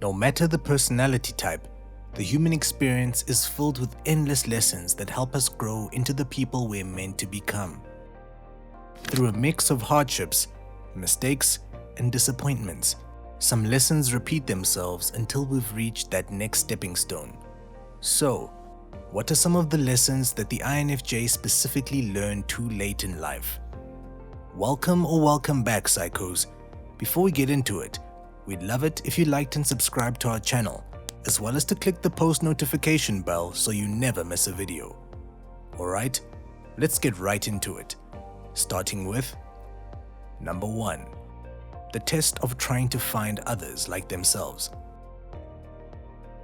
No matter the personality type, the human experience is filled with endless lessons that help us grow into the people we're meant to become. Through a mix of hardships, mistakes, and disappointments, some lessons repeat themselves until we've reached that next stepping stone. So, what are some of the lessons that the INFJ specifically learned too late in life? Welcome back, psychos. Before we get into it, we'd love it if you liked and subscribed to our channel, as well as to click the post notification bell so you never miss a video. Alright, let's get right into it. Starting with number 1. The test of trying to find others like themselves.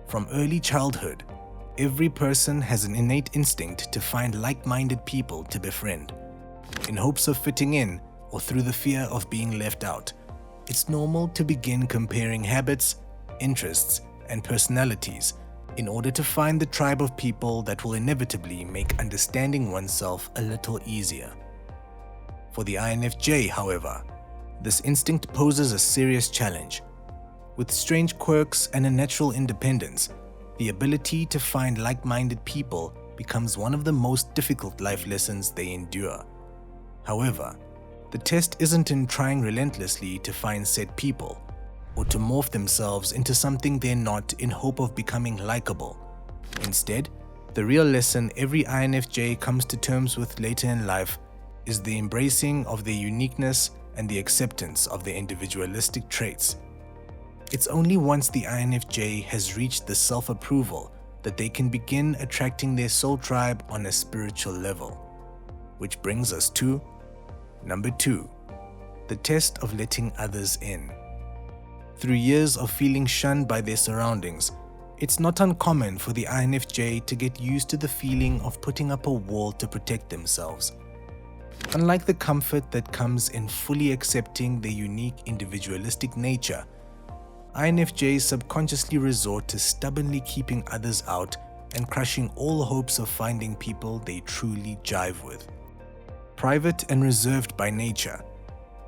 From early childhood, every person has an innate instinct to find like-minded people to befriend. In hopes of fitting in or through the fear of being left out, it's normal to begin comparing habits, interests, and personalities in order to find the tribe of people that will inevitably make understanding oneself a little easier. For the INFJ, however, this instinct poses a serious challenge. With strange quirks and a natural independence, the ability to find like-minded people becomes one of the most difficult life lessons they endure. However, the test isn't in trying relentlessly to find said people, or to morph themselves into something they're not in hope of becoming likable. Instead, the real lesson every INFJ comes to terms with later in life is the embracing of their uniqueness and the acceptance of their individualistic traits. It's only once the INFJ has reached the self-approval that they can begin attracting their soul tribe on a spiritual level. Which brings us to number 2. The test of letting others in. Through years of feeling shunned by their surroundings, it's not uncommon for the INFJ to get used to the feeling of putting up a wall to protect themselves. Unlike the comfort that comes in fully accepting their unique individualistic nature, INFJs subconsciously resort to stubbornly keeping others out and crushing all hopes of finding people they truly jive with. Private and reserved by nature,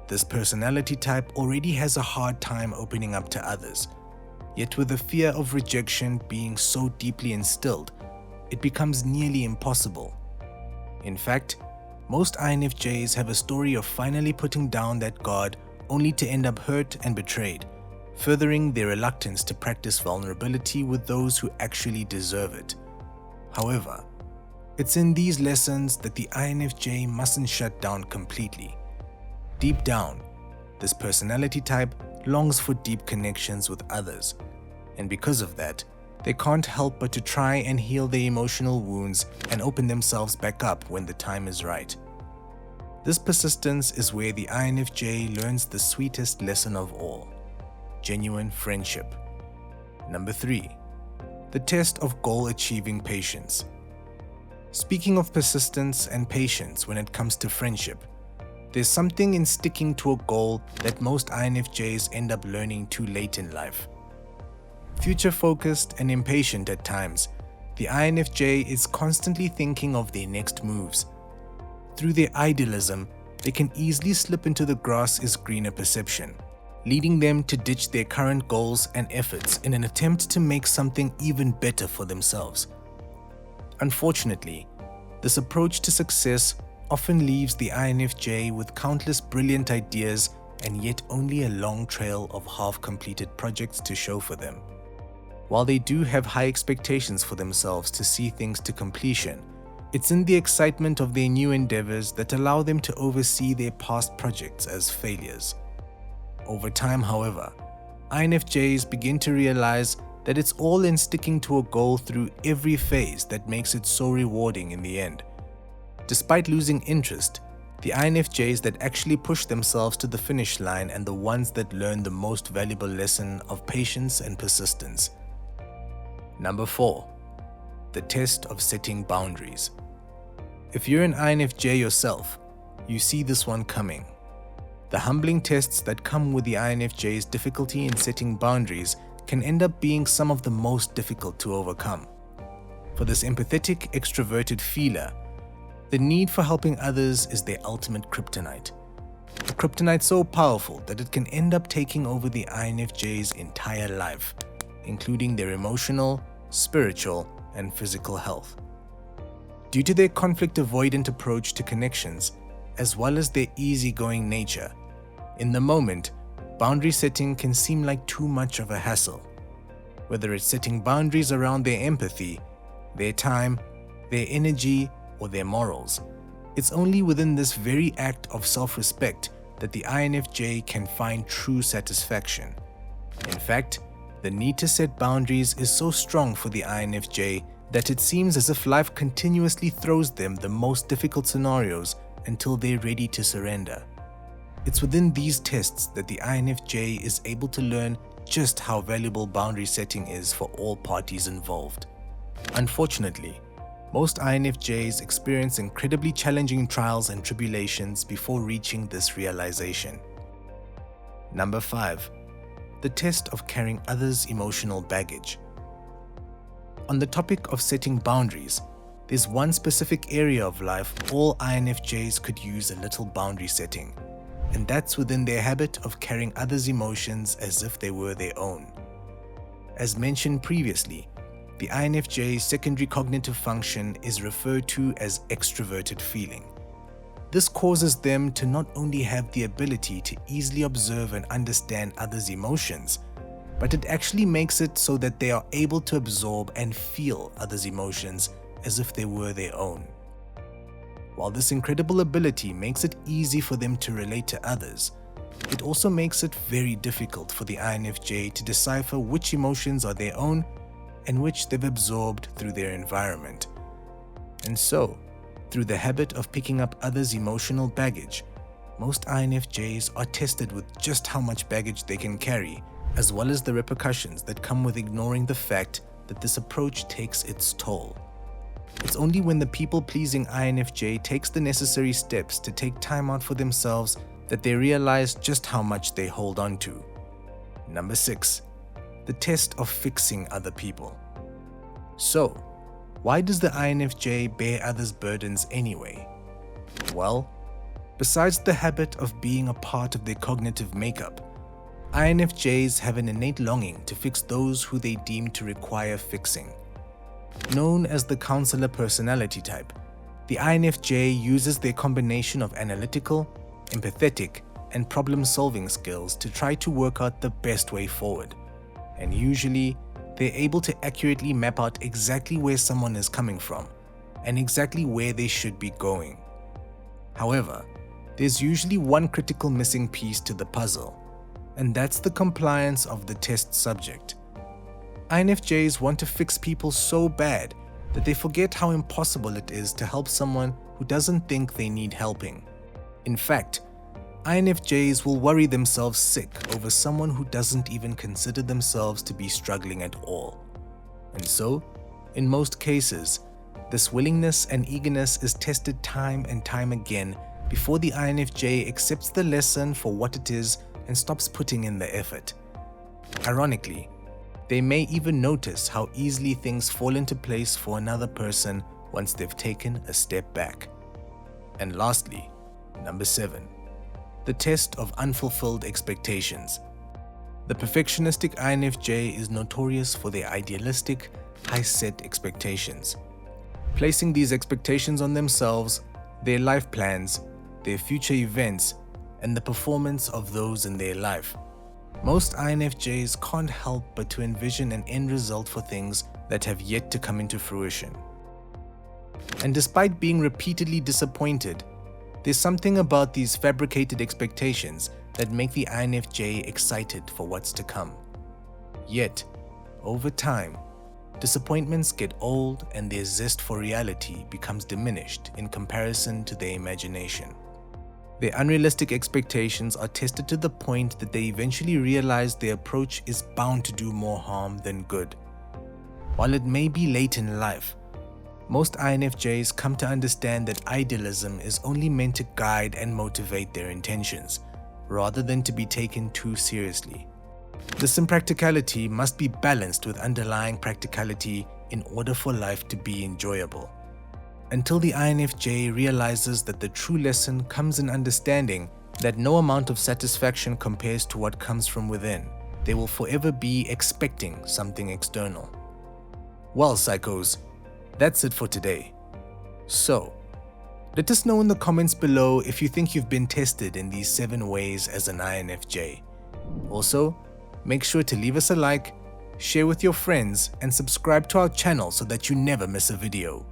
this personality type already has a hard time opening up to others. Yet with the fear of rejection being so deeply instilled, it becomes nearly impossible. In fact, most INFJs have a story of finally putting down that guard only to end up hurt and betrayed, furthering their reluctance to practice vulnerability with those who actually deserve it. However, it's in these lessons that the INFJ mustn't shut down completely. Deep down, this personality type longs for deep connections with others, and because of that, they can't help but to try and heal their emotional wounds and open themselves back up when the time is right. This persistence is where the INFJ learns the sweetest lesson of all: genuine friendship. Number 3. The test of goal-achieving patience. Speaking of persistence and patience when it comes to friendship, there's something in sticking to a goal that most INFJs end up learning too late in life. Future-focused and impatient at times, the INFJ is constantly thinking of their next moves. Through their idealism, they can easily slip into the grass is greener perception, leading them to ditch their current goals and efforts in an attempt to make something even better for themselves. Unfortunately, this approach to success often leaves the INFJ with countless brilliant ideas and yet only a long trail of half-completed projects to show for them. While they do have high expectations for themselves to see things to completion, it's in the excitement of their new endeavors that allow them to oversee their past projects as failures. Over time, however, INFJs begin to realize that it's all in sticking to a goal through every phase that makes it so rewarding in the end. Despite losing interest, the INFJs that actually push themselves to the finish line and the ones that learn the most valuable lesson of patience and persistence. Number 4. The test of setting boundaries. If you're an INFJ yourself, you see this one coming. The humbling tests that come with the INFJ's difficulty in setting boundaries can end up being some of the most difficult to overcome. For this empathetic, extroverted feeler, the need for helping others is their ultimate kryptonite. A kryptonite so powerful that it can end up taking over the INFJ's entire life, including their emotional, spiritual, and physical health. Due to their conflict-avoidant approach to connections, as well as their easygoing nature, in the moment, boundary setting can seem like too much of a hassle. Whether it's setting boundaries around their empathy, their time, their energy, or their morals, it's only within this very act of self-respect that the INFJ can find true satisfaction. In fact, the need to set boundaries is so strong for the INFJ that it seems as if life continuously throws them the most difficult scenarios until they're ready to surrender. It's within these tests that the INFJ is able to learn just how valuable boundary setting is for all parties involved. Unfortunately, most INFJs experience incredibly challenging trials and tribulations before reaching this realization. Number 5. The test of carrying others' emotional baggage. On the topic of setting boundaries, there's one specific area of life all INFJs could use a little boundary setting, and that's within their habit of carrying others' emotions as if they were their own. As mentioned previously, the INFJ's secondary cognitive function is referred to as extroverted feeling. This causes them to not only have the ability to easily observe and understand others' emotions, but it actually makes it so that they are able to absorb and feel others' emotions as if they were their own. While this incredible ability makes it easy for them to relate to others, it also makes it very difficult for the INFJ to decipher which emotions are their own and which they've absorbed through their environment. And so, through the habit of picking up others' emotional baggage, most INFJs are tested with just how much baggage they can carry, as well as the repercussions that come with ignoring the fact that this approach takes its toll. It's only when the people-pleasing INFJ takes the necessary steps to take time out for themselves that they realize just how much they hold on to. Number 6. The test of fixing other people. So, why does the INFJ bear others' burdens anyway? Well, besides the habit of being a part of their cognitive makeup, INFJs have an innate longing to fix those who they deem to require fixing. Known as the counselor personality type, the INFJ uses their combination of analytical, empathetic, and problem-solving skills to try to work out the best way forward. And usually, they're able to accurately map out exactly where someone is coming from and exactly where they should be going. However, there's usually one critical missing piece to the puzzle, and that's the compliance of the test subject. INFJs want to fix people so bad that they forget how impossible it is to help someone who doesn't think they need helping. In fact, INFJs will worry themselves sick over someone who doesn't even consider themselves to be struggling at all. And so, in most cases, this willingness and eagerness is tested time and time again before the INFJ accepts the lesson for what it is and stops putting in the effort. Ironically, they may even notice how easily things fall into place for another person once they've taken a step back. And lastly, number 7. The test of unfulfilled expectations. The perfectionistic INFJ is notorious for their idealistic, high-set expectations. Placing these expectations on themselves, their life plans, their future events, and the performance of those in their life. Most INFJs can't help but to envision an end result for things that have yet to come into fruition. And despite being repeatedly disappointed, there's something about these fabricated expectations that make the INFJ excited for what's to come. Yet, over time, disappointments get old and their zest for reality becomes diminished in comparison to their imagination. Their unrealistic expectations are tested to the point that they eventually realize their approach is bound to do more harm than good. While it may be late in life, most INFJs come to understand that idealism is only meant to guide and motivate their intentions, rather than to be taken too seriously. This impracticality must be balanced with underlying practicality in order for life to be enjoyable. Until the INFJ realizes that the true lesson comes in understanding that no amount of satisfaction compares to what comes from within, they will forever be expecting something external. Well, psychos, that's it for today. So, let us know in the comments below if you think you've been tested in these 7 ways as an INFJ. Also, make sure to leave us a like, share with your friends, and subscribe to our channel so that you never miss a video.